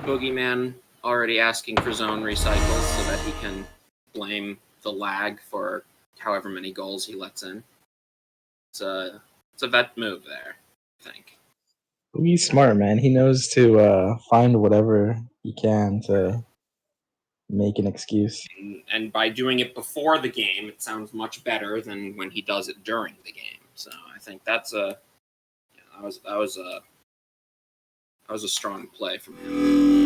Boogeyman already asking for zone recycles so that he can blame the lag for however many goals he lets in. It's a vet move there, I think. He's smart, man. He knows to find whatever he can to make an excuse. And by doing it before the game, it sounds much better than when he does it during the game. So I think that was a strong play from him.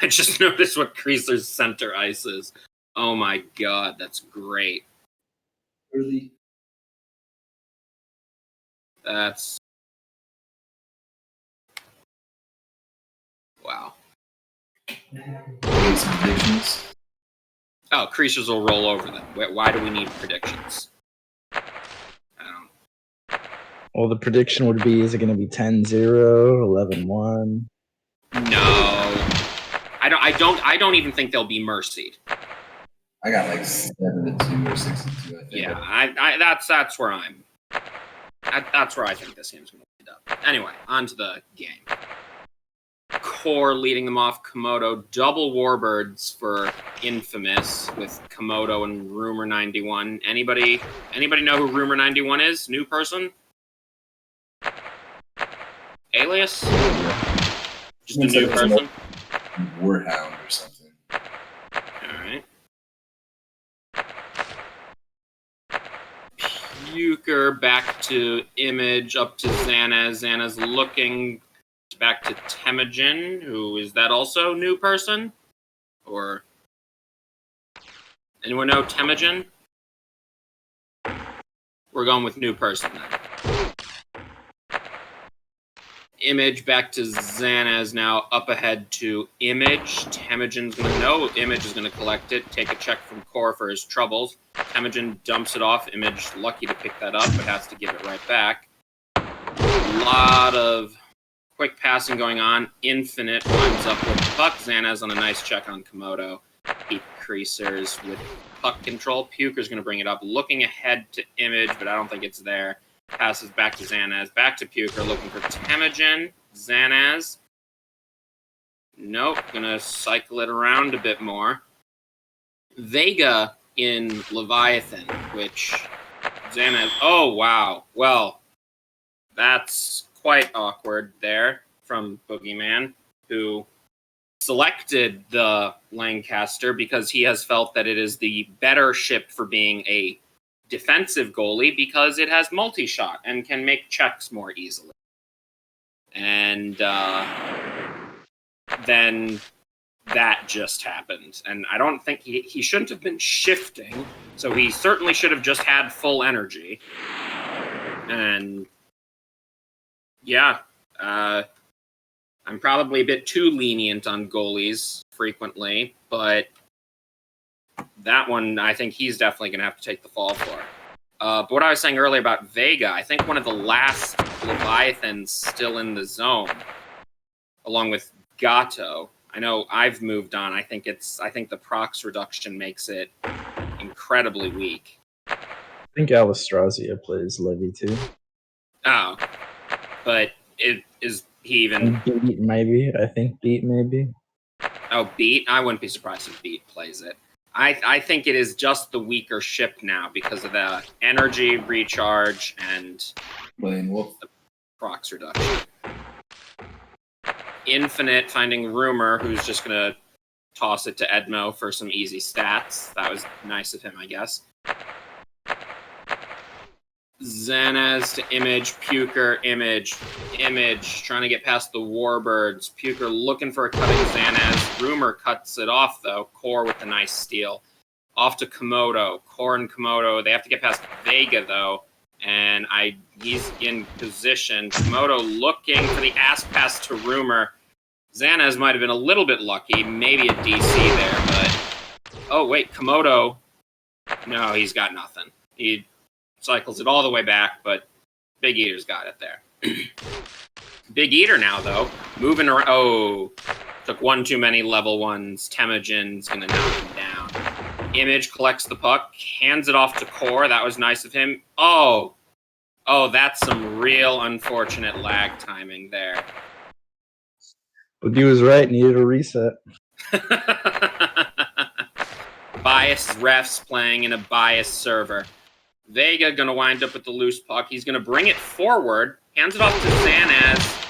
I just noticed what Creasers' center ice is. Oh my god, that's great. Really? That's... wow. Some predictions? Oh, Creasers will roll over them. Why do we need predictions? I don't... Well, the prediction would be, is it going to be 10-0, 11-1? No. I don't even think they'll be mercied. I got like 7-2 or 6-2, I think. Yeah, that's where I'm. That's where I think this game's going to end up. Anyway, on to the game. Core leading them off. Komodo, double Warbirds for Infamous with Komodo and Rumor 91. Anybody know who Rumor 91 is? New person? Alias? Just a new person? Warhound or something. Alright. Puker back to Image, up to Xanaz. Xanaz looking back to Temujin, who is that also new person? Or anyone know Temujin? We're going with new person then. Image back to Xanaz now, up ahead to Image. Temujin's going to know Image is going to collect it, take a check from Core for his troubles. Temujin dumps it off. Image lucky to pick that up, but has to give it right back. A lot of quick passing going on. Infinite winds up with the puck. Xanaz on a nice check on Komodo. Keep Creasers with puck control. Puker's going to bring it up, looking ahead to Image, but I don't think it's there. Passes back to Xanaz. Back to Puker, looking for Temujin. Xanaz. Nope, going to cycle it around a bit more. Vega in Leviathan, which Xanaz... oh, wow. Well, that's quite awkward there from Boogeyman, who selected the Lancaster because he has felt that it is the better ship for being a defensive goalie because it has multi-shot and can make checks more easily. And then that just happened. And I don't think he shouldn't have been shifting, so he certainly should have just had full energy. And yeah, I'm probably a bit too lenient on goalies frequently, but that one, I think he's definitely going to have to take the fall for. But what I was saying earlier about Vega, I think one of the last Leviathans still in the zone, along with Gato. I know I've moved on. I think the procs reduction makes it incredibly weak. I think Alistrazia plays Levy too. Oh, but is he even... Beat maybe? I think Beat maybe. Oh, Beat? I wouldn't be surprised if Beat plays it. I think it is just the weaker ship now because of the energy recharge and the procs reduction. Infinite finding Rumor, who's just going to toss it to Edmo for some easy stats. That was nice of him, I guess. Xanaz to Image, Puker, Image, trying to get past the Warbirds. Puker looking for a cutting Xanaz. Rumor cuts it off, though. Core with a nice steal. Off to Komodo. Core and Komodo. They have to get past Vega, though. And he's in position. Komodo looking for the ass pass to Rumor. Xanaz might have been a little bit lucky. Maybe a DC there, but... oh, wait, Komodo... no, he's got nothing. He cycles it all the way back, but Big Eater's got it there. Big Eater now, though, moving around. Oh, took one too many level ones. Temujin's going to knock him down. Image collects the puck, hands it off to Core. That was nice of him. Oh, that's some real unfortunate lag timing there. Boogie was right. Needed a reset. Biased refs playing in a biased server. Vega gonna wind up with the loose puck. He's gonna bring it forward, hands it off to Zanaz.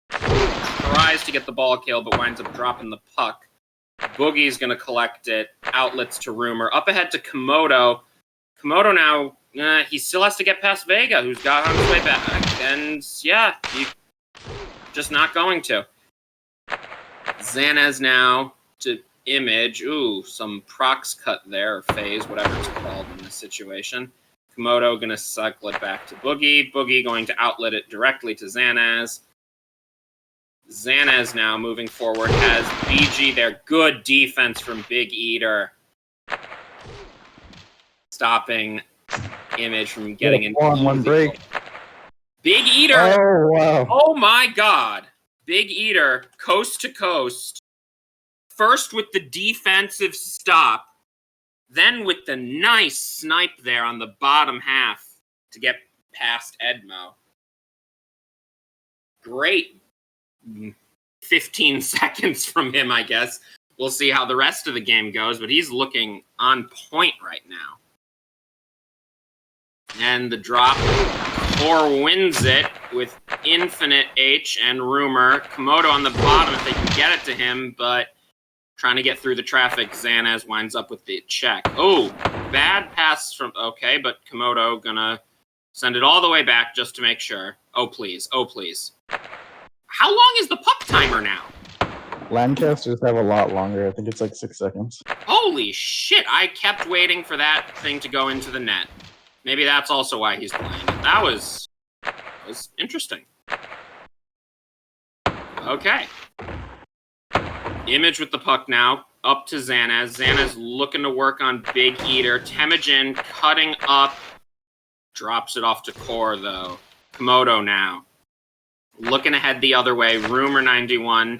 Tries to get the ball kill, but winds up dropping the puck. Boogie's gonna collect it. Outlets to Rumor. Up ahead to Komodo. Komodo now, he still has to get past Vega, who's got on his way back. And yeah, he just not going to. Zanaz now to Image. Ooh, some prox cut there, or phase, whatever it's called in this situation. Komodo going to cycle it back to Boogie. Boogie going to outlet it directly to Zanaz. Zanaz now moving forward has BG there. Good defense from Big Eater. Stopping Image from getting into one break. Big Eater. Oh, wow. Oh, my God. Big Eater, coast to coast. First with the defensive stop, then with the nice snipe there on the bottom half to get past Edmo. Great 15 seconds from him, I guess. We'll see how the rest of the game goes, but he's looking on point right now. And the drop, Core wins it with Infinite H and Rumor. Komodo on the bottom if they can get it to him, but trying to get through the traffic, Zanaz winds up with the check. Oh, bad pass from... Okay, but Komodo gonna send it all the way back just to make sure. Oh, please. Oh, please. How long is the puck timer now? Lancasters have a lot longer. I think it's like 6 seconds. Holy shit, I kept waiting for that thing to go into the net. Maybe that's also why he's playing it. That was interesting. Okay. Image with the puck now, up to Zanaz. Zanaz looking to work on Big Eater. Temujin cutting up. Drops it off to Core, though. Komodo now. Looking ahead the other way. Rumor 91,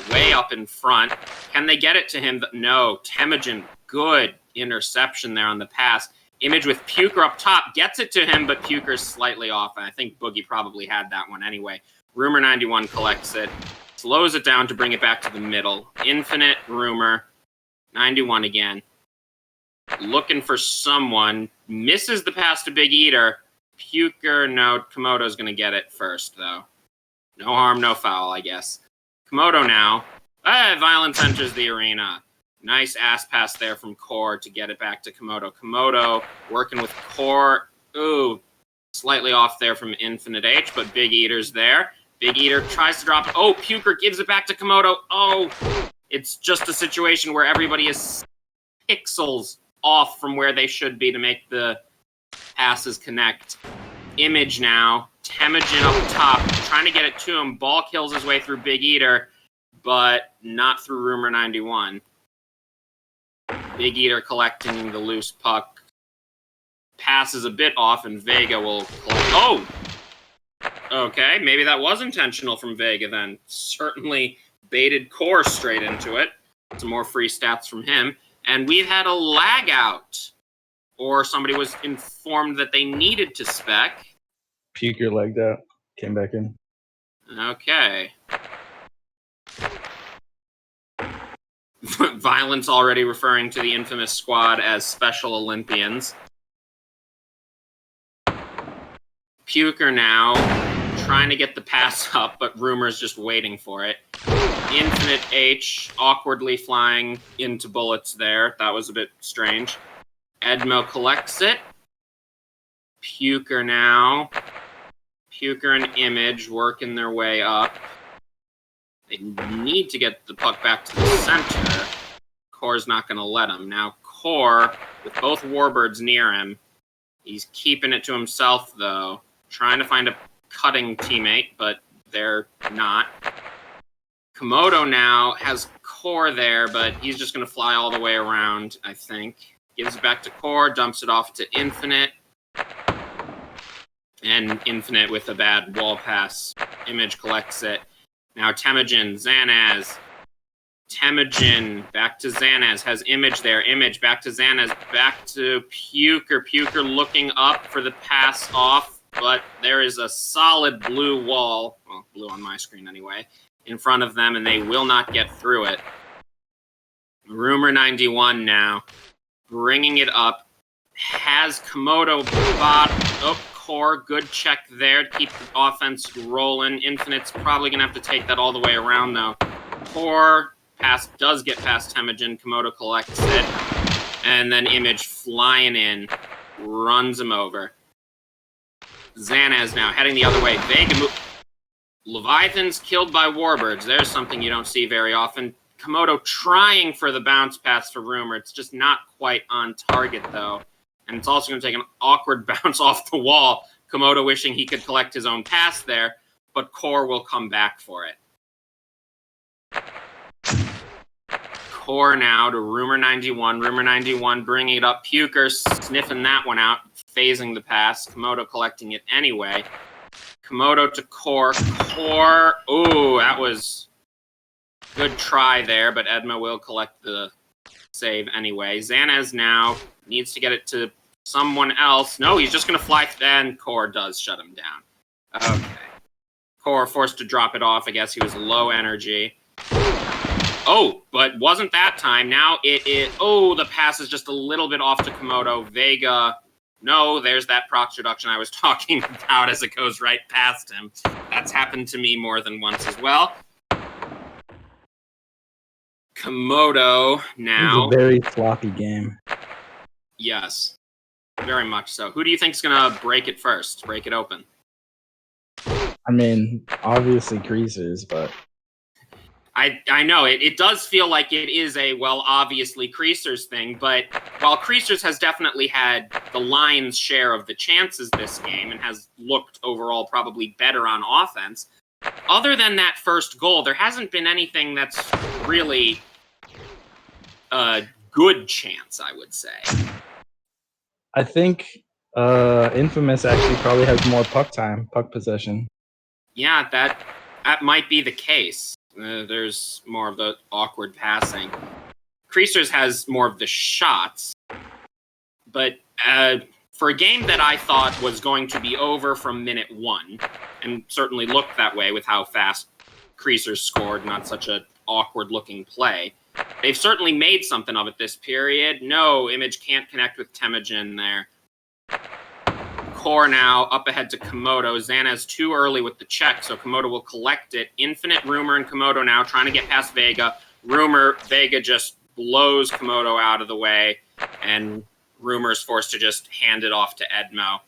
way up in front. Can they get it to him? No. Temujin, good interception there on the pass. Image with Puker up top. Gets it to him, but Puker's slightly off. And I think Boogie probably had that one anyway. Rumor 91 collects it. Slows it down to bring it back to the middle. Infinite Rumor. 91 again. Looking for someone. Misses the pass to Big Eater. Puker, no. Komodo's going to get it first, though. No harm, no foul, I guess. Komodo now. Violence enters the arena. Nice ass pass there from Core to get it back to Komodo. Komodo working with Core. Ooh, slightly off there from Infinite H, but Big Eater's there. Big Eater tries to drop. Oh, Puker gives it back to Komodo. Oh, it's just a situation where everybody is pixels off from where they should be to make the passes connect. Image now. Temujin up top, trying to get it to him. Ball kills his way through Big Eater, but not through Rumor 91. Big Eater collecting the loose puck. Passes a bit off, and Vega will collect. Oh! Okay, maybe that was intentional from Vega then. Certainly baited Core straight into it. Some more free stats from him. And we've had a lag out. Or somebody was informed that they needed to spec. Puker legged out. Came back in. Okay. Violence already referring to the infamous squad as Special Olympians. Puker now trying to get the pass up, but Rumor's just waiting for it. Infinite H awkwardly flying into bullets there. That was a bit strange. Edmo collects it. Puker now. Puker and Image working their way up. They need to get the puck back to the center. Core's not going to let him. Now Core, with both Warbirds near him, he's keeping it to himself, though. Trying to find a cutting teammate, but they're not. Komodo now has Core there, but he's just going to fly all the way around, I think. Gives it back to Core, dumps it off to Infinite. And Infinite with a bad wall pass. Image collects it. Now Temujin, Zanaz. Temujin, back to Zanaz. Has Image there. Image, back to Zanaz. Back to Puker. Puker looking up for the pass off. But there is a solid blue wall. Well, blue on my screen anyway. in front of them, and they will not get through it. Rumor 91 now, bringing it up. Has Komodo bot. Oh, Core, good check there to keep the offense rolling. Infinite's probably going to have to take that all the way around, though. Core does get past Temujin. Komodo collects it. And then Image flying in, runs him over. Xanaz now heading the other way. Vega Leviathan's killed by Warbirds. There's something you don't see very often. Komodo trying for the bounce pass for Rumor. It's just not quite on target, though. And it's also going to take an awkward bounce off the wall. Komodo wishing he could collect his own pass there, but Core will come back for it. Core now to Rumor 91. Rumor 91 bringing it up. Puker sniffing that one out, phasing the pass. Komodo collecting it anyway. Komodo to Core. Core. Ooh, that was good try there, but Edma will collect the save anyway. Xanaz now needs to get it to someone else. No, he's just going to fly, and Core does shut him down. Okay. Core forced to drop it off. I guess he was low energy. Oh, but wasn't that time. Now it is... Oh, the pass is just a little bit off to Komodo. Vega... No, there's that procs reduction I was talking about as it goes right past him. That's happened to me more than once as well. Komodo now... It's a very floppy game. Yes, very much so. Who do you think is going to break it first? Break it open? I mean, obviously Creasers, but... I know, it does feel like it is a, well, obviously Creasers thing, but while Creasers has definitely had the lion's share of the chances this game and has looked overall probably better on offense, other than that first goal, there hasn't been anything that's really a good chance, I would say. I think Infamous actually probably has more puck possession. Yeah, that might be the case. There's more of the awkward passing. Creasers has more of the shots, but for a game that I thought was going to be over from minute 1, and certainly looked that way with how fast Creasers scored, not such an awkward-looking play, they've certainly made something of it this period. No, Image can't connect with Temujin there. Core now up ahead to Komodo. Xanaz too early with the check, so Komodo will collect it. Infinite, Rumor, and Komodo now trying to get past Vega. Vega just blows Komodo out of the way, and Rumor's forced to just hand it off to Edmo.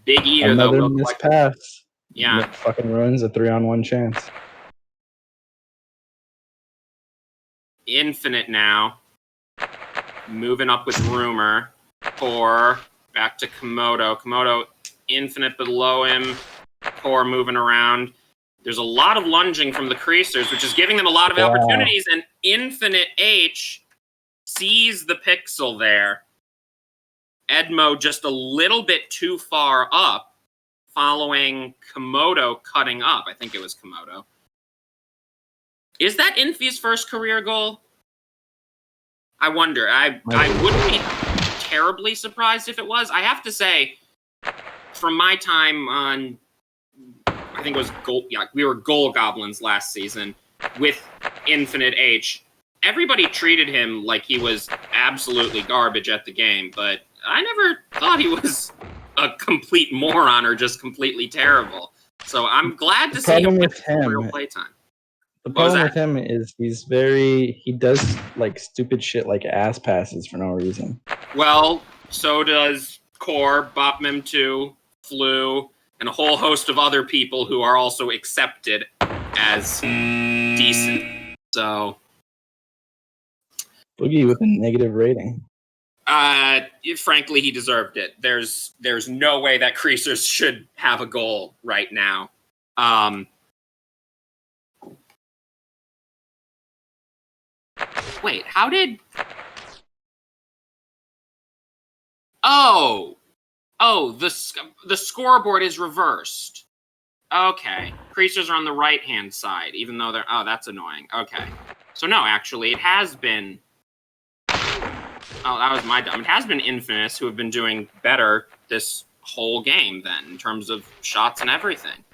Big Eater, Another though. missed pass. Yeah. It fucking ruins a 3-on-1 chance. Infinite now. Moving up with Rumor. Core. Back to Komodo. Komodo, Infinite below him. Core moving around. There's a lot of lunging from the Creasers, which is giving them a lot of opportunities, and Infinite H sees the pixel there. Edmo just a little bit too far up, following Komodo cutting up. I think it was Komodo. Is that Infi's first career goal? I wonder. I wouldn't be terribly surprised if it was. I have to say, from my time on, I think it was we were Goal Goblins last season with Infinite H. Everybody treated him like he was absolutely garbage at the game, but I never thought he was a complete moron or just completely terrible. So I'm glad to see him with real playtime. The problem with him is he does like stupid shit like ass passes for no reason. Well, so does Core, Bopmim 2, Flu, and a whole host of other people who are also accepted as decent. So Boogie with a negative rating. Frankly, he deserved it. There's no way that Creasers should have a goal right now. Wait, how did... Oh, the scoreboard is reversed. Okay, Creasers are on the right-hand side, even though they're... Oh, that's annoying. Okay. So no, actually, it has been... Oh, that was my dumb. It has been Infamous who have been doing better this whole game, then, in terms of shots and everything.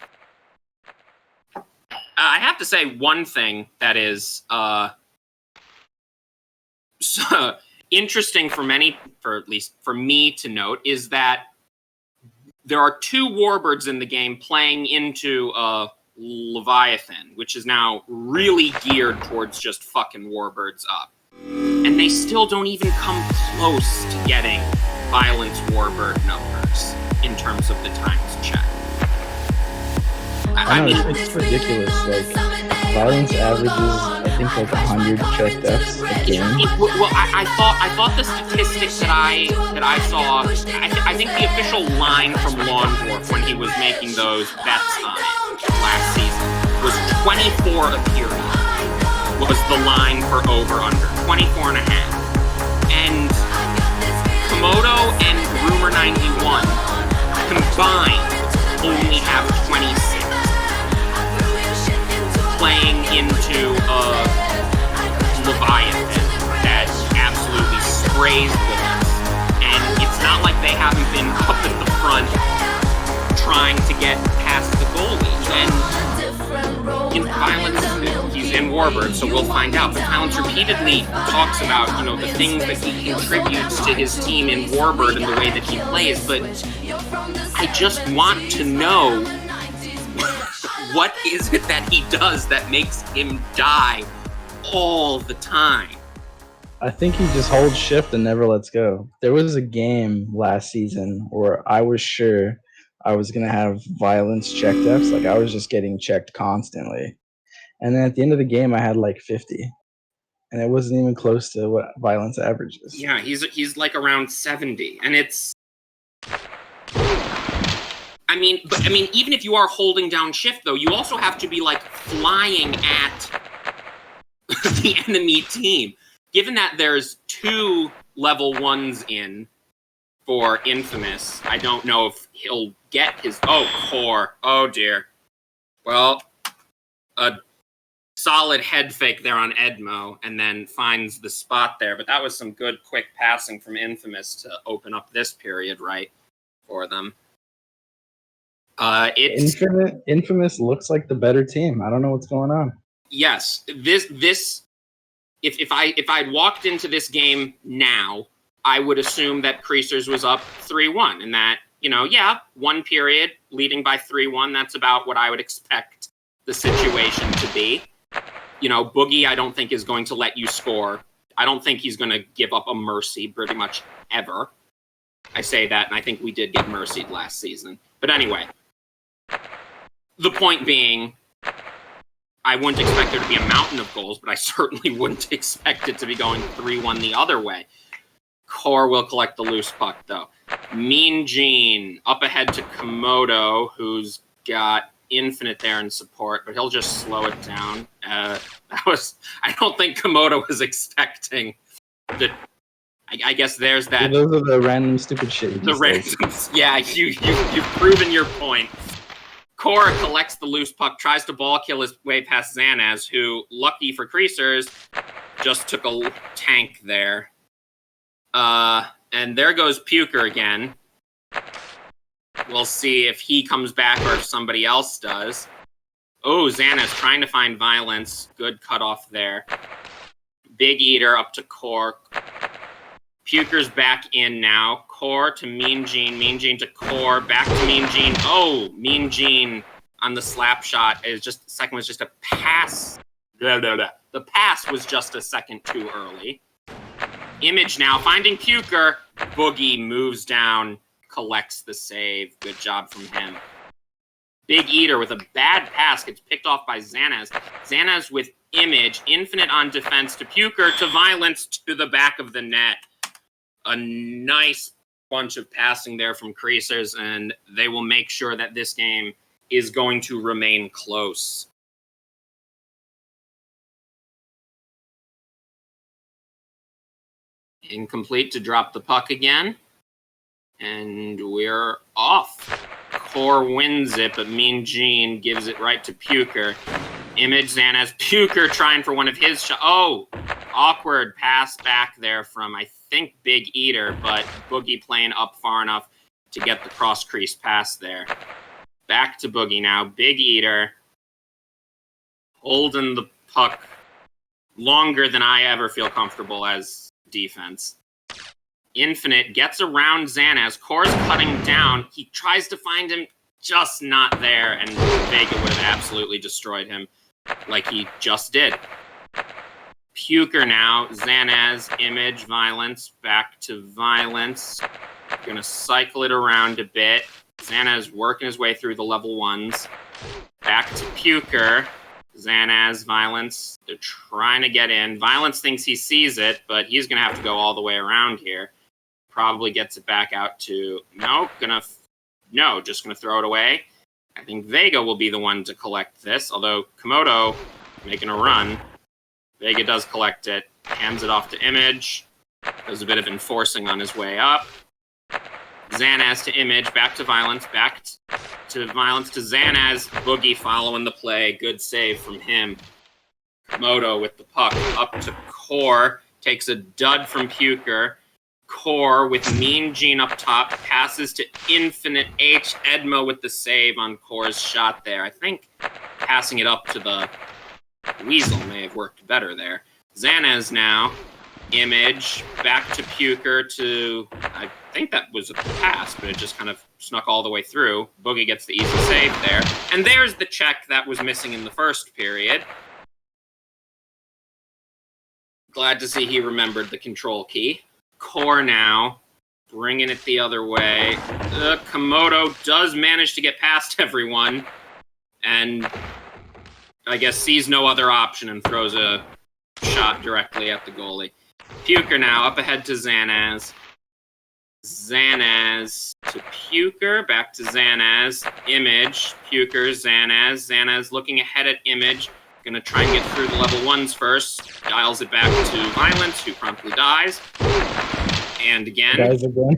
I have to say one thing that is so interesting for at least for me to note, is that there are 2 warbirds in the game playing into Leviathan, which is now really geared towards just fucking warbirds up. And they still don't even come close to getting Violence warbird numbers in terms of the times check. I know, it's ridiculous. Like, Violence averages, I think, like 100 check deaths a game. Well, I thought the statistic that I saw, I think the official line from Lawn Dwarf when he was making those bets on it last season was 24 a period was the line for over-under, 24 and a half. And Komodo and Rumor 91 combined only have 26. Playing into Leviathan that absolutely sprays bullets. And it's not like they haven't been up at the front trying to get past the goalie. And in Violence, he's in Warbird, so we'll find out. But Violence repeatedly talks about, the things that he contributes to his team in Warbird and the way that he plays. But I just want to know, what is it that he does that makes him die all the time? I think he just holds shift and never lets go. There was a game last season where I was sure I was going to have Violence check deaths. Like, I was just getting checked constantly. And then at the end of the game, I had like 50. And it wasn't even close to what Violence averages. Yeah, he's like around 70. And it's... I mean, even if you are holding down shift, though, you also have to be, like, flying at the enemy team. Given that there's 2 level 1s in for Infamous, I don't know if he'll get his... Oh, core. Oh, dear. Well, a solid head fake there on Edmo, and then finds the spot there. But that was some good, quick passing from Infamous to open up this period right for them. Infamous looks like the better team. I don't know what's going on. Yes, if I'd walked into this game now, I would assume that Creasers was up 3-1, and that, one period leading by 3-1. That's about what I would expect the situation to be. Boogie, I don't think is going to let you score. I don't think he's going to give up a mercy pretty much ever. I say that, and I think we did get mercied last season. But anyway. The point being, I wouldn't expect there to be a mountain of goals, but I certainly wouldn't expect it to be going 3-1 the other way. Core will collect the loose puck, though. Mean Gene up ahead to Komodo, who's got Infinite there in support, but he'll just slow it down. I don't think Komodo was expecting the... I guess there's that... Yeah, those are the random stupid shit. The randoms. Yeah, you've proven your point. Core collects the loose puck, tries to ball kill his way past Xanaz, who, lucky for Creasers, just took a tank there. And there goes Puker again. We'll see if he comes back or if somebody else does. Oh, Xanaz trying to find Violence. Good cutoff there. Big Eater up to Core. Puker's back in now. Core to Mean Gene. Mean Gene to Core. Back to Mean Gene. Oh, Mean Gene on the slap shot. Second was just a pass. Blah, blah, blah. The pass was just a second too early. Image now finding Puker. Boogie moves down, collects the save. Good job from him. Big Eater with a bad pass gets picked off by Xanaz. Xanaz with Image. Infinite on defense to Puker to Violence to the back of the net. A nice bunch of passing there from Creasers, and they will make sure that this game is going to remain close. Incomplete to drop the puck again. And we're off. Core wins it, but Mean Gene gives it right to Puker. Image Xanaz. Puker trying for one of his shots. Oh, awkward pass back there from, I think, Big Eater, but Boogie playing up far enough to get the cross-crease pass there. Back to Boogie now. Big Eater holding the puck longer than I ever feel comfortable as defense. Infinite gets around Xanaz. Core's cutting down. He tries to find him, just not there, and Vega would have absolutely destroyed him like he just did. Puker now. Xanaz, Image, Violence, back to Violence. Gonna cycle it around a bit. Xanaz working his way through the level 1s. Back to Puker. Xanaz, Violence. They're trying to get in. Violence thinks he sees it, but he's gonna have to go all the way around here. Probably gets it back out to... just gonna throw it away. I think Vega will be the one to collect this, although Komodo making a run. Vega does collect it, hands it off to Image. Does a bit of enforcing on his way up. Xanaz to Image, back to Violence, back to Violence to Xanaz. Boogie following the play. Good save from him. Komodo with the puck up to Core. Takes a dud from Puker. Core with Mean Gene up top. Passes to Infinite H. Edmo with the save on Core's shot there. I think passing it up to the Weasel may have worked better there. Xanaz now. Image. Back to Puker to... I think that was a pass, but it just kind of snuck all the way through. Boogie gets the easy save there. And there's the check that was missing in the first period. Glad to see he remembered the control key. Core now, bringing it the other way. Komodo does manage to get past everyone, and I guess sees no other option and throws a shot directly at the goalie. Puker now, up ahead to Xanaz. Xanaz to Puker, back to Xanaz. Image, Puker, Xanaz. Xanaz looking ahead at Image. Gonna try and get through the level 1s first. Dials it back to Violence, who promptly dies. And again. Guys again.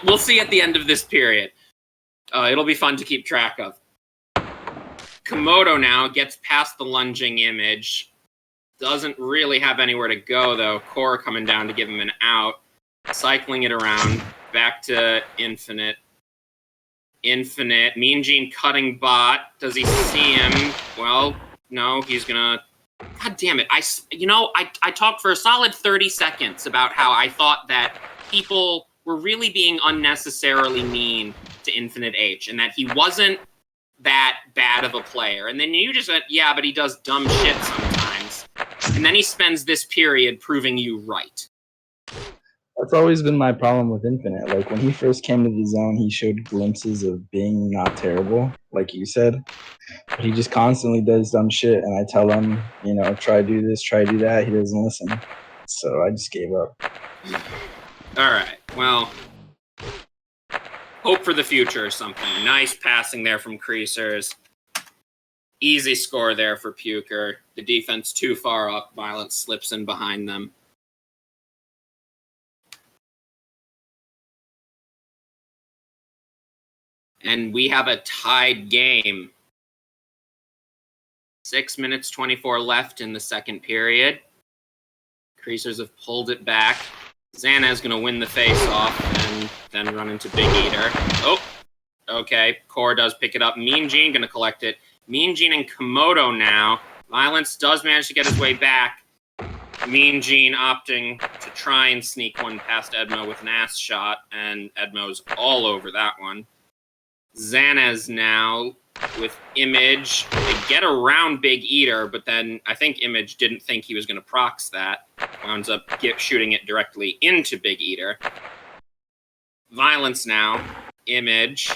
we'll see at the end of this period. It'll be fun to keep track of. Komodo now gets past the lunging Image. Doesn't really have anywhere to go, though. Core coming down to give him an out. Cycling it around. Back to Infinite. Mean Gene cutting bot. Does he see him? Well, no, he's gonna... God damn it. I talked for a solid 30 seconds about how I thought that people were really being unnecessarily mean to Infinite H, and that he wasn't that bad of a player. And then you just went, yeah, but he does dumb shit sometimes. And then he spends this period proving you right. That's always been my problem with Infinite. Like, when he first came to the zone, he showed glimpses of being not terrible, like you said. But he just constantly does dumb shit, and I tell him, try do this, try do that. He doesn't listen. So I just gave up. All right. Well, hope for the future or something. Nice passing there from Creasers. Easy score there for Puker. The defense too far up. Violence slips in behind them. And we have a tied game. 6 minutes, 24 left in the second period. Creasers have pulled it back. Xanaz going to win the face-off and then run into Big Eater. Oh, okay. Core does pick it up. Mean Gene going to collect it. Mean Gene and Komodo now. Violence does manage to get his way back. Mean Gene opting to try and sneak one past Edmo with an ass shot, and Edmo's all over that one. Xanaz now with Image. They get around Big Eater, but then I think Image didn't think he was going to prox that. Wounds up shooting it directly into Big Eater. Violence now. Image.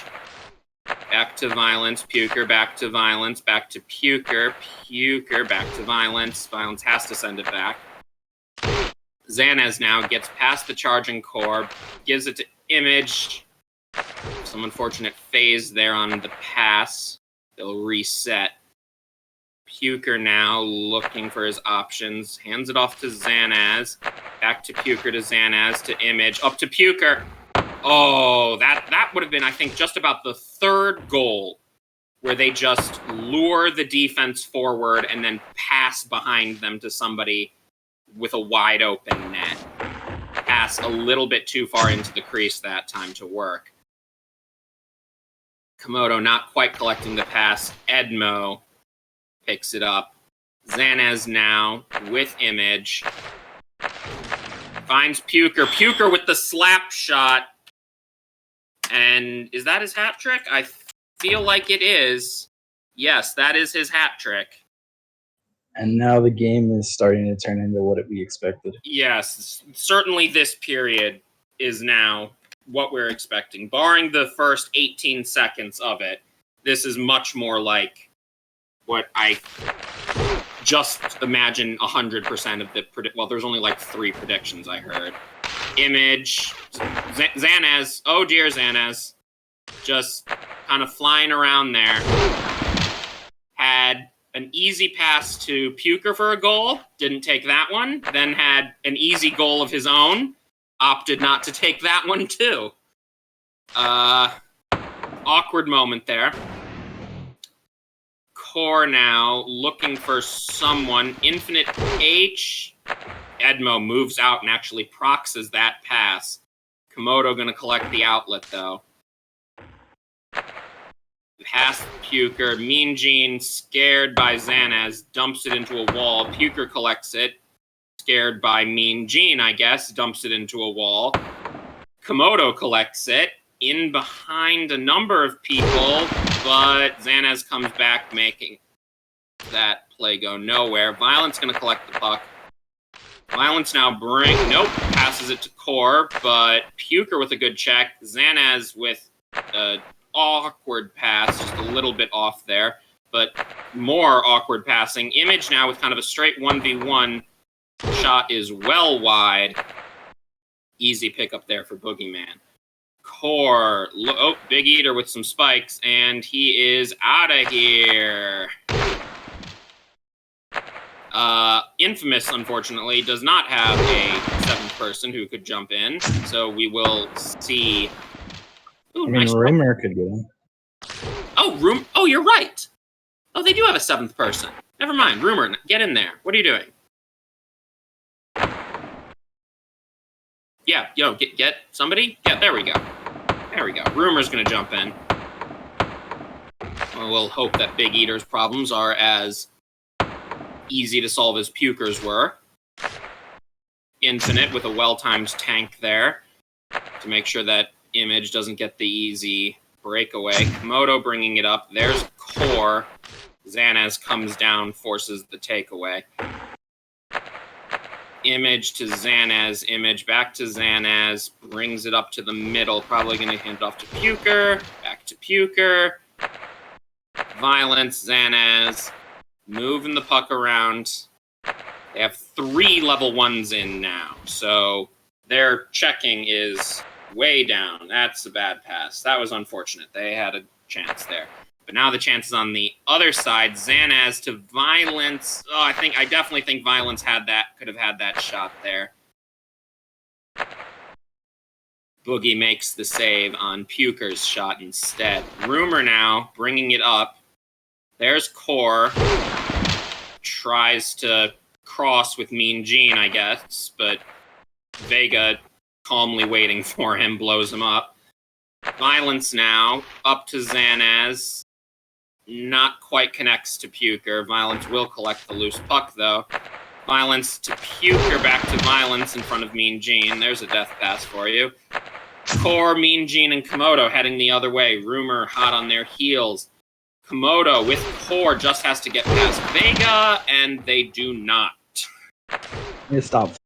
Back to Violence. Puker. Back to Violence. Back to Puker. Puker. Back to Violence. Violence has to send it back. Xanaz now gets past the charging core. Gives it to Image. Some unfortunate phase there on the pass. They'll reset. Puker now looking for his options. Hands it off to Xanaz. Back to Puker to Xanaz to Image. Up to Puker. Oh, that would have been, I think, just about the third goal where they just lure the defense forward and then pass behind them to somebody with a wide open net. Pass a little bit too far into the crease that time to work. Komodo not quite collecting the pass. Edmo picks it up. Zanaz now with Image. Finds Puker. Puker with the slap shot. And is that his hat trick? I feel like it is. Yes, that is his hat trick. And now the game is starting to turn into what we expected. Yes, certainly this period is now what we're expecting. Barring the first 18 seconds of it, this is much more like what I just imagine 100% of the well, there's only like 3 predictions I heard. Image, Zanaz, oh dear Zanaz, just kind of flying around there. Had an easy pass to Puker for a goal, didn't take that one, then had an easy goal of his own, opted not to take that one too. Awkward moment there. Core now looking for someone. Infinite H. Edmo moves out and actually proxies that pass. Komodo going to collect the outlet, though. Pass Puker. Mean Gene, scared by Zanaz, dumps it into a wall. Puker collects it. Scared by Mean Gene, I guess, dumps it into a wall. Komodo collects it. In behind a number of people, but Zanaz comes back, making that play go nowhere. Violence going to collect the puck. Violence now nope, passes it to Core, but Puker with a good check. Zanaz with an awkward pass, just a little bit off there, but more awkward passing. Image now with kind of a straight 1v1. Shot is well wide. Easy pickup there for Boogeyman. Core, Big Eater with some spikes, and he is out of here. Infamous, unfortunately, does not have a 7th person who could jump in, so we will see. Ooh, nice Rumor could get him. Oh, you're right. Oh, they do have a 7th person. Never mind, Rumor, get in there. What are you doing? Yeah, yo, get somebody? Yeah, there we go. There we go. Rumor's gonna jump in. Well, we'll hope that Big Eater's problems are as easy to solve as Puker's were. Infinite with a well-timed tank there to make sure that Image doesn't get the easy breakaway. Komodo bringing it up. There's Core. Zanaz comes down, forces the takeaway. Image to Zanaz. Image back to Zanaz. Brings it up to the middle. Probably going to hand it off to Puker. Back to Puker. Violence, Zanaz. Moving the puck around. They have 3 level 1s in now. So their checking is way down. That's a bad pass. That was unfortunate. They had a chance there. But now the chance is on the other side. Zanaz to Violence. Oh, I definitely think Violence could have had that shot there. Boogie makes the save on Puker's shot instead. Rumor now bringing it up. There's Core. Tries to cross with Mean Gene, I guess, but Vega, calmly waiting for him, blows him up. Violence now, up to Zanaz. Not quite connects to Puker. Violence will collect the loose puck, though. Violence to Puker, back to Violence in front of Mean Gene. There's a death pass for you. Core, Mean Gene, and Komodo heading the other way. Rumor hot on their heels. Komodo with Core just has to get past Vega, and they do not. Stop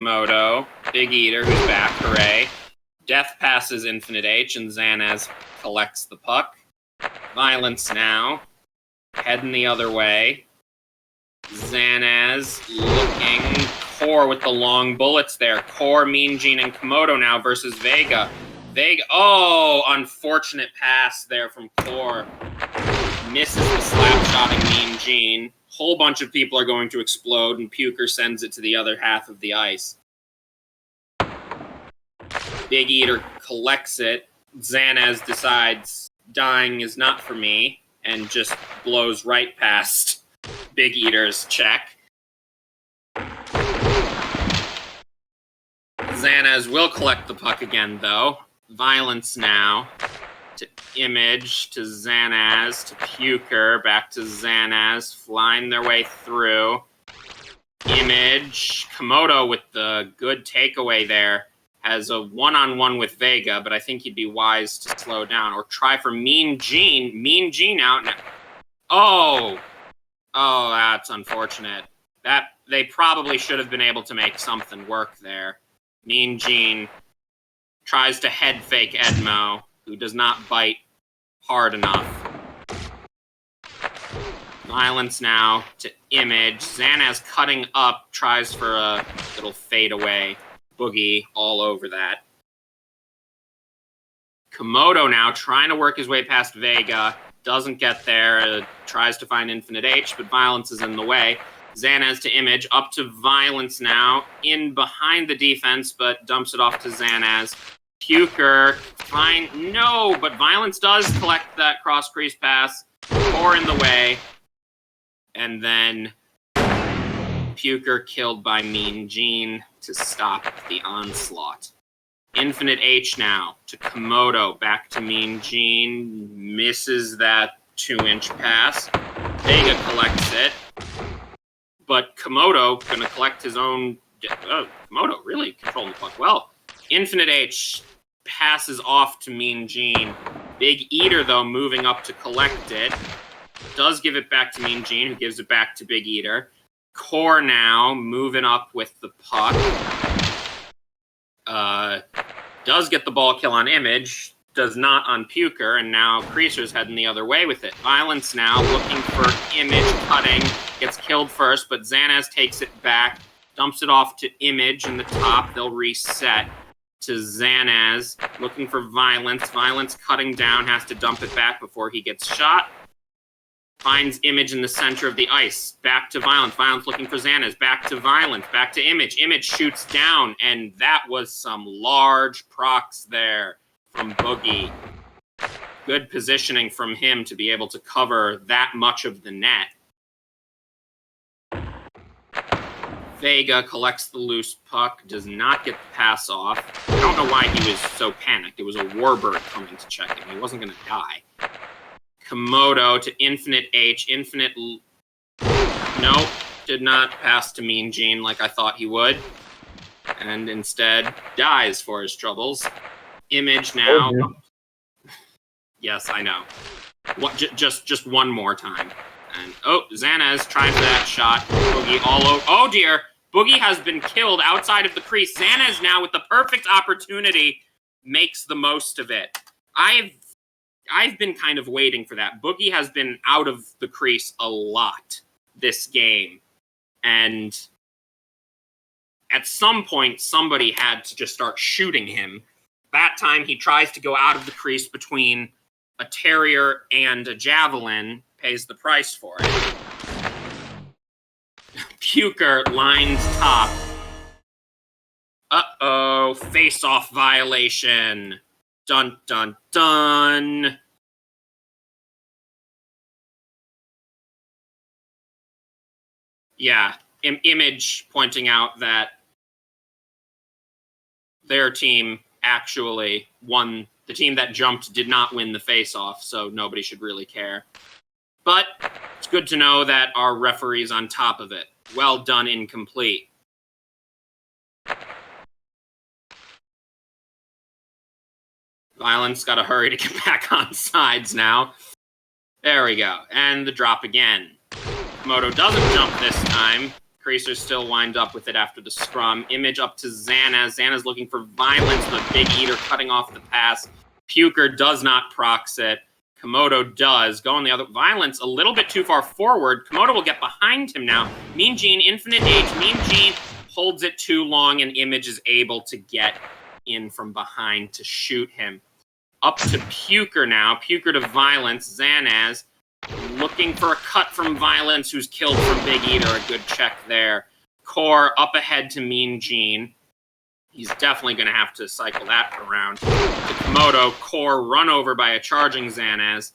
Komodo, Big Eater, who's back, hooray. Death passes Infinite H, and Xanaz collects the puck. Violence now, heading the other way. Xanaz looking. Core with the long bullets there. Core, Mean Gene, and Komodo now versus Vega. Oh, unfortunate pass there from Core. Misses the slap-shotting Mean Gene. Whole bunch of people are going to explode, and Puker sends it to the other half of the ice. Big Eater collects it. Xanaz decides dying is not for me, and just blows right past Big Eater's check. Xanaz will collect the puck again, though. Violence now. To Image, to Xanaz, to Puker, back to Xanaz, flying their way through. Image, Komodo with the good takeaway there, has a one-on-one with Vega, but I think he'd be wise to slow down or try for Mean Gene. Mean Gene out now. Oh, that's unfortunate. They probably should have been able to make something work there. Mean Gene tries to head fake Edmo, who does not bite hard enough. Violence now to Image. Xanaz cutting up, tries for a little fadeaway. Boogie all over that. Komodo now trying to work his way past Vega. Doesn't get there. Tries to find Infinite H, but Violence is in the way. Xanaz to Image. Up to Violence now. In behind the defense, but dumps it off to Xanaz. Puker. Fine. No, but Violence does collect that cross-crease pass. Or in the way. And then Puker killed by Mean Gene to stop the onslaught. Infinite H now to Komodo, back to Mean Gene, misses that 2-inch pass. Vega collects it, but Komodo gonna collect his own. Komodo really controlling the puck well. Infinite H passes off to Mean Gene. Big Eater though moving up to collect it. Does give it back to Mean Gene, who gives it back to Big Eater. Core now moving up with the puck. Does get the ball kill on Image, does not on Puker, and now Creasers heading the other way with it. Violence now looking for Image, cutting, gets killed first, but Xanaz takes it back, dumps it off to Image in the top. They'll reset to Xanaz, looking for Violence. Violence cutting down, has to dump it back before he gets shot. Finds Image in the center of the ice. Back to Violence. Violence looking for Xanaz. Back to Violence. Back to Image. Image shoots down, and that was some large procs there from Boogie. Good positioning from him to be able to cover that much of the net. Vega collects the loose puck, does not get the pass off. I don't know why he was so panicked. It was a warbird coming to check him. He wasn't going to die. Komodo to Infinite H. Nope, did not pass to Mean Gene like I thought he would. And instead dies for his troubles. Image now. Oh, yes, I know. What? Just one more time. And Xanaz trying for that shot. Boogie all over. Oh dear! Boogie has been killed outside of the crease. Xanaz now with the perfect opportunity makes the most of it. I've been kind of waiting for that. Boogie has been out of the crease a lot this game. And at some point, somebody had to just start shooting him. That time, he tries to go out of the crease between a Terrier and a Javelin, pays the price for it. Puker lines top. Uh-oh, face-off violation. Dun, dun, dun. Yeah, Image pointing out that their team actually won. The team that jumped did not win the face-off, so nobody should really care. But it's good to know that our referee's on top of it. Well done, incomplete. Violence got to hurry to get back on sides now. There we go. And the drop again. Komodo doesn't jump this time. Creasers still wind up with it after the scrum. Image up to Xanaz. Xanaz looking for violence. The Big Eater cutting off the pass. Puker does not procs it. Komodo does. Going the other. Violence a little bit too far forward. Komodo will get behind him now. Mean Gene, Infinite H. Mean Gene holds it too long, and Image is able to get in from behind to shoot him. Up to Puker now. Puker to Violence. Xanaz looking for a cut from Violence, who's killed from Big Eater. A good check there. Core up ahead to Mean Gene. He's definitely going to have to cycle that around. To Komodo. Core run over by a charging Xanaz.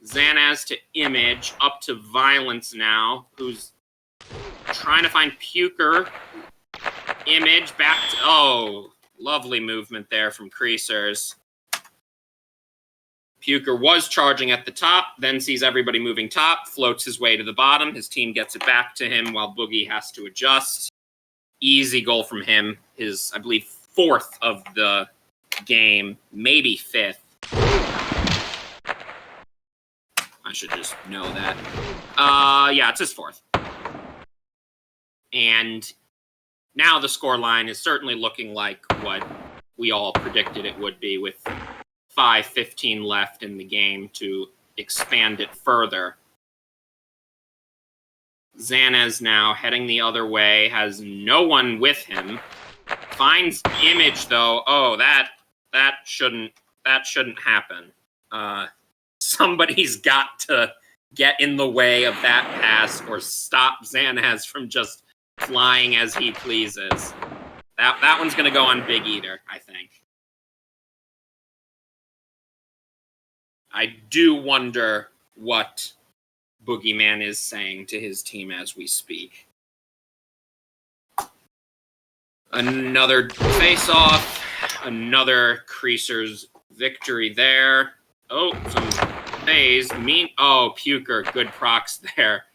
Xanaz to Image. Up to Violence now, who's trying to find Puker. Image back to... Oh, lovely movement there from Creasers. Puker was charging at the top, then sees everybody moving top, floats his way to the bottom. His team gets it back to him while Boogie has to adjust. Easy goal from him. His, I believe, 4th of the game, maybe 5th. I should just know that. Yeah, it's his 4th. And now the score line is certainly looking like what we all predicted it would be, with 5:15 left in the game to expand it further. Xanaz now heading the other way, has no one with him. Finds Image though. Oh, that shouldn't happen. Somebody's got to get in the way of that pass or stop Xanaz from just flying as he pleases. That one's gonna go on Big Eater, I think. I do wonder what Boogeyman is saying to his team as we speak. Another face-off. Another Creasers victory there. Oh, some phase. Oh, Puker. Good procs there.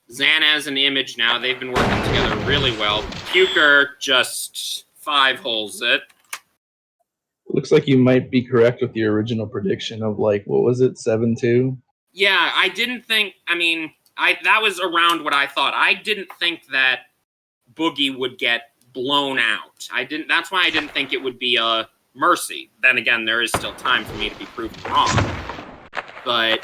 Xanaz and Image now. They've been working together really well. Puker just 5-holes it. Looks like you might be correct with the original prediction of, like, what was it, 7-2? Yeah, I didn't think, that was around what I thought. I didn't think that Boogie would get blown out. That's why I didn't think it would be a mercy. Then again, there is still time for me to be proven wrong. But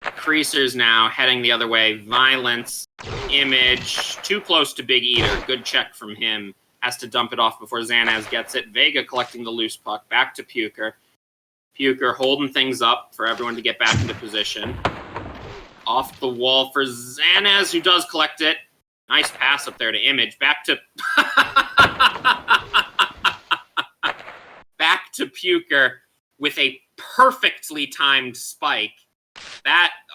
Creasers now heading the other way. Violence, Image, too close to Big Eater. Good check from him. Has to dump it off before Xanaz gets it. Vega collecting the loose puck. Back to Puker. Puker holding things up for everyone to get back into position. Off the wall for Xanaz, who does collect it. Nice pass up there to Image. Back to... back to Puker with a perfectly timed spike.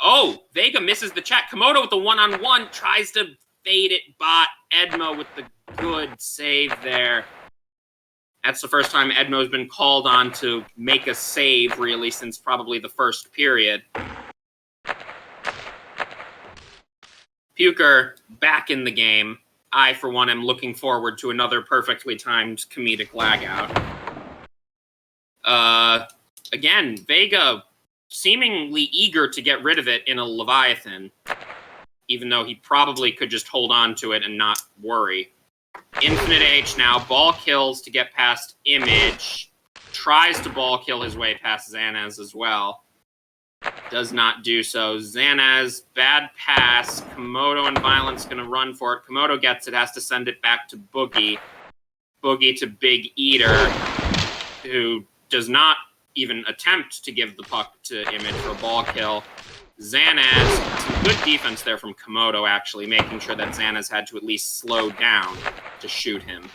Oh, Vega misses the check. Komodo with the one-on-one tries to fade it, bot. Edmo with the good save there. That's the first time Edmo's been called on to make a save, really, since probably the first period. Puker back in the game. I, for one, am looking forward to another perfectly timed comedic lag out. Again, Vega seemingly eager to get rid of it in a Leviathan, even though he probably could just hold on to it and not worry. Infinite H now, ball kills to get past Image. Tries to ball kill his way past Xanaz as well. Does not do so. Xanaz, bad pass. Komodo and Violence going to run for it. Komodo gets it, has to send it back to Boogie. Boogie to Big Eater, who does not even attempt to give the puck to Image for a ball kill. Xanaz, some good defense there from Komodo, actually, making sure that Xanaz had to at least slow down to shoot him.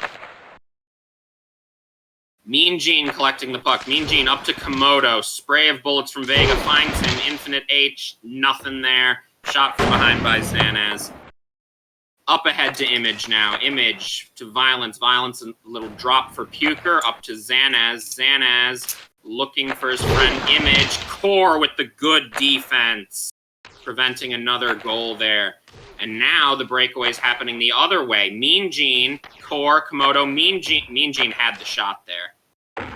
Mean Gene collecting the puck. Mean Gene up to Komodo. Spray of bullets from Vega finds him. Infinite H, nothing there. Shot from behind by Xanaz. Up ahead to Image now. Image to Violence. Violence, a little drop for Puker. Up to Xanaz. Xanaz looking for his friend Image. Core with the good defense, preventing another goal there. And now the breakaway is happening the other way. Mean Gene, Core, Komodo, Mean Gene had the shot there.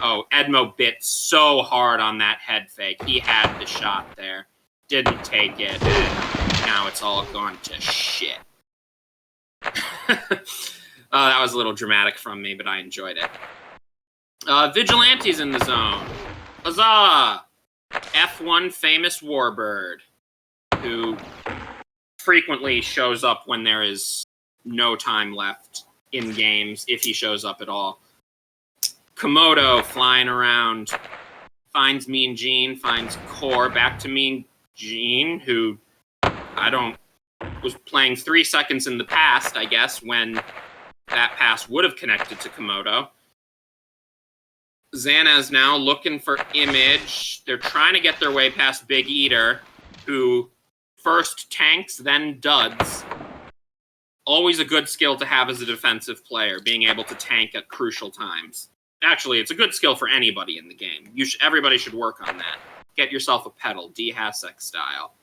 Oh, Edmo bit so hard on that head fake. He had the shot there. didn't take it, and now it's all gone to shit. That was a little dramatic from me, but I enjoyed it. Vigilante's in the zone. Huzzah! F1 famous Warbird, who frequently shows up when there is no time left in games, if he shows up at all. Komodo flying around, finds Mean Gene, finds Core, back to Mean Gene, who was playing 3 seconds in the past, I guess, when that pass would have connected to Komodo. Xana's now looking for Image. They're trying to get their way past Big Eater, who first tanks, then duds. Always a good skill to have as a defensive player, being able to tank at crucial times. Actually, it's a good skill for anybody in the game. Everybody should work on that. Get yourself a pedal, D. Hasek style.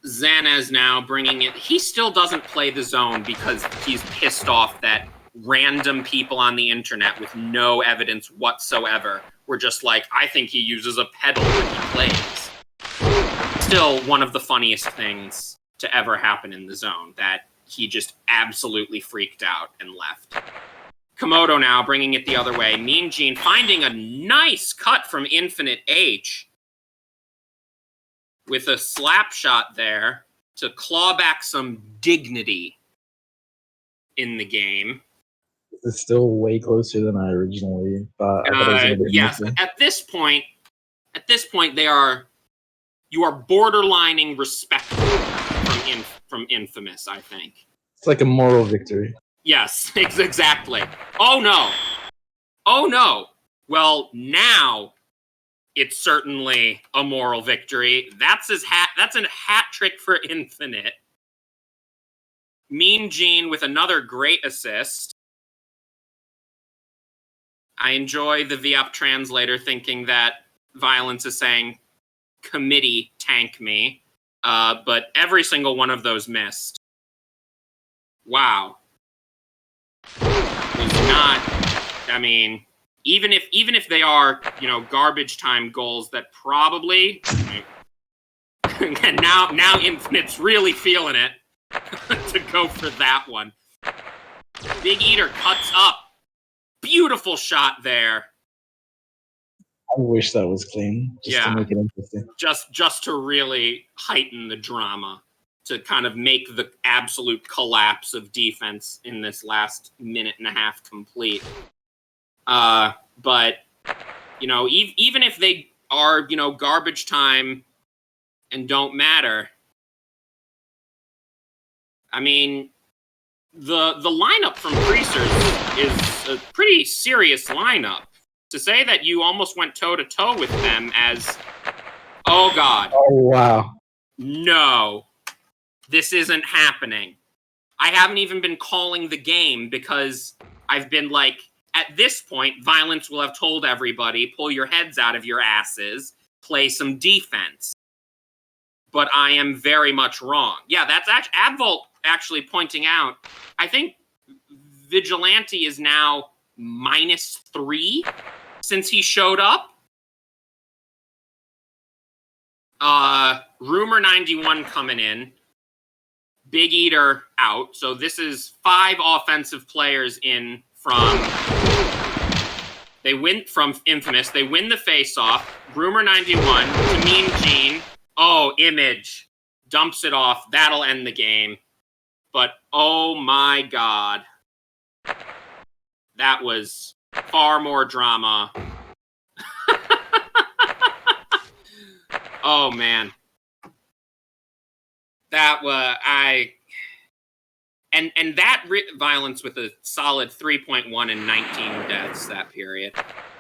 Xana's now bringing it. He still doesn't play the zone because he's pissed off that random people on the internet with no evidence whatsoever were just like, I think he uses a pedal when he plays. Still one of the funniest things to ever happen in the zone, that he just absolutely freaked out and left. Komodo now bringing it the other way. Mean Gene finding a nice cut from Infinite H with a slap shot there to claw back some dignity in the game. It's still way closer than I originally thought. I thought it was gonna be yes, missing. at this point, you are borderlining respectful from Infamous, I think. It's like a moral victory. Yes, exactly. Oh no. Well, now it's certainly a moral victory. That's a hat trick for Infinite. Mean Gene with another great assist. I enjoy the VUP translator thinking that Violence is saying, committee, tank me. But every single one of those missed. Wow. Was not, I mean, even if they are, garbage time goals that probably, and now Infinite's really feeling it to go for that one. Big Eater cuts up. Beautiful shot there. I wish that was clean, just to make it interesting. Just to really heighten the drama, to kind of make the absolute collapse of defense in this last minute and a half complete. But, even if they are, garbage time and don't matter, I mean, the lineup from Creasers is a pretty serious lineup. To say that you almost went toe-to-toe with them as, oh God. Oh, wow. No, this isn't happening. I haven't even been calling the game because I've been like, at this point, Violence will have told everybody, pull your heads out of your asses, play some defense. But I am very much wrong. Yeah, that's Abvolt actually pointing out, I think Vigilante is now -3 since he showed up. Rumor 91 coming in. Big Eater out. So this is 5 offensive players in from... They win from Infamous. They win the face-off. Rumor 91 to Mean Gene. Oh, Image. Dumps it off. That'll end the game. But, oh my God. That was far more drama. Oh, man. That was... And that Violence with a solid 3.1 and 19 deaths that period.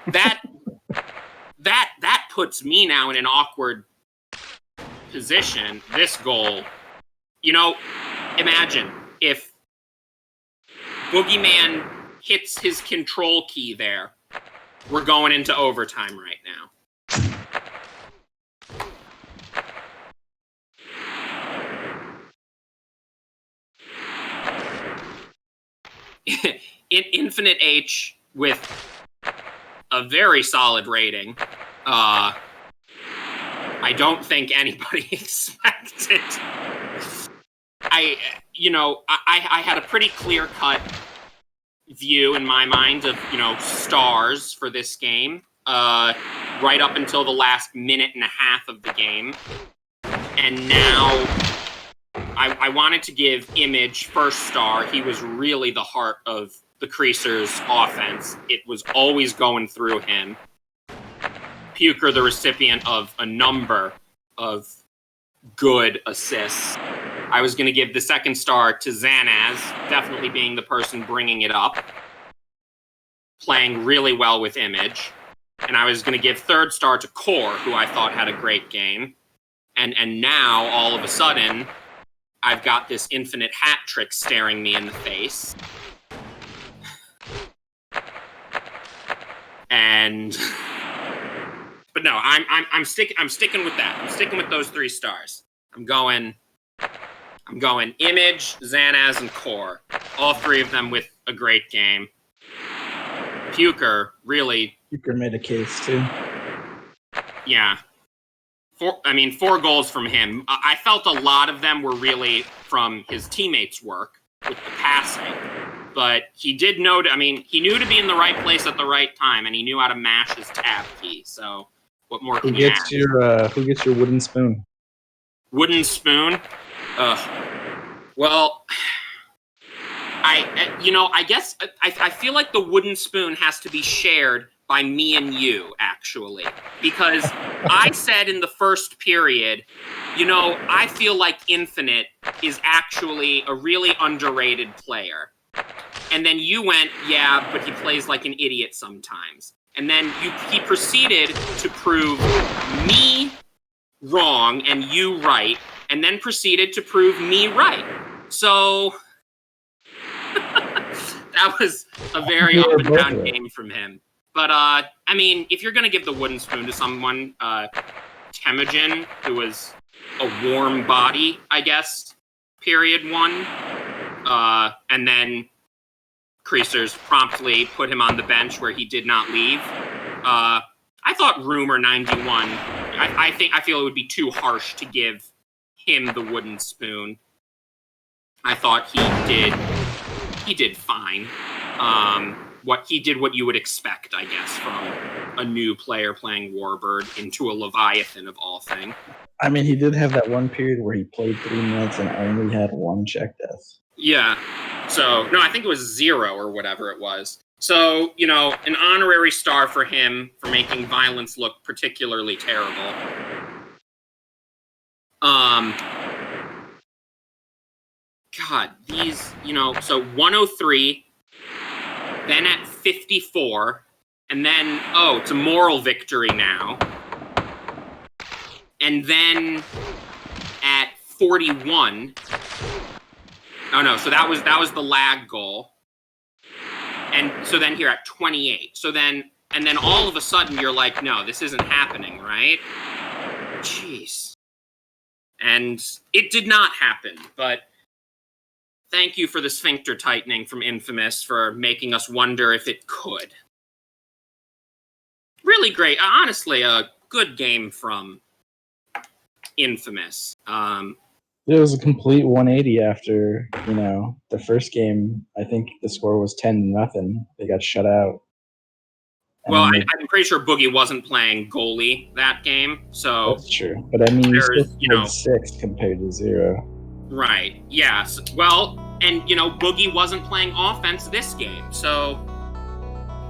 That puts me now in an awkward position. This goal, imagine if Boogeyman hits his control key there. We're going into overtime right now. Infinite H with a very solid rating. I don't think anybody expected. I had a pretty clear-cut view in my mind of, stars for this game, right up until the last minute and a half of the game. And now I wanted to give Image first star. He was really the heart of the Creasers offense. It was always going through him. Puker, the recipient of a number of good assists. I was going to give the second star to Xanaz, definitely being the person bringing it up, playing really well with Image. And I was going to give third star to Core, who I thought had a great game. And now, all of a sudden, I've got this infinite hat trick staring me in the face. But no, I'm sticking with that. I'm sticking with those 3 stars. I'm going Image, Xanaz, and Core. All 3 of them with a great game. Puker made a case too. Yeah. 4 goals from him. I felt a lot of them were really from his teammates' work with the passing. But he did know he knew to be in the right place at the right time, and he knew how to mash his tab key. So what more can you ask? Who gets your wooden spoon? Wooden spoon? Well, I guess I feel like the wooden spoon has to be shared by me and you, actually. Because I said in the first period, I feel like Infinite is actually a really underrated player. And then you went, yeah, but he plays like an idiot sometimes. And then he proceeded to prove me wrong and you right, and then proceeded to prove me right. So that was a very up and down game from him. But, if you're going to give the wooden spoon to someone, Temujin, who was a warm body, I guess, period 1, and then Creasers promptly put him on the bench where he did not leave. I thought Rumor 91, I feel it would be too harsh to give him the wooden spoon. I thought he did fine. What you would expect, I guess, from a new player playing Warbird into a Leviathan of all things. He did have that one period where he played 3 minutes and only had 1 check death. Yeah. So, no, I think it was 0 or whatever it was. So, an honorary star for him for making violence look particularly terrible. God, these, so 103, then at 54, and then, it's a moral victory now. And then at 41, oh no, so that was the lag goal. And so then here at 28. And then all of a sudden you're like, no, this isn't happening, right? Jeez. And it did not happen, but thank you for the sphincter tightening from Infamous for making us wonder if it could. Really great. Honestly, a good game from Infamous. It was a complete 180 after, the first game. I think the score was 10-0. They got shut out. Well, I'm pretty sure Boogie wasn't playing goalie that game, so... That's true. But you 6 compared to 0. Right, yes. Well, and, Boogie wasn't playing offense this game, so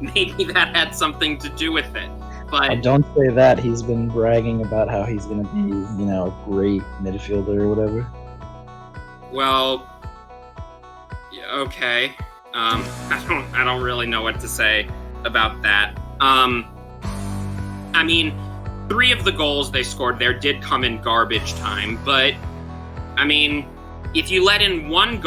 maybe that had something to do with it. But don't say that. He's been bragging about how he's going to be, a great midfielder or whatever. Well, yeah, okay. I don't really know what to say about that. 3 of the goals they scored there did come in garbage time, but, if you let in 1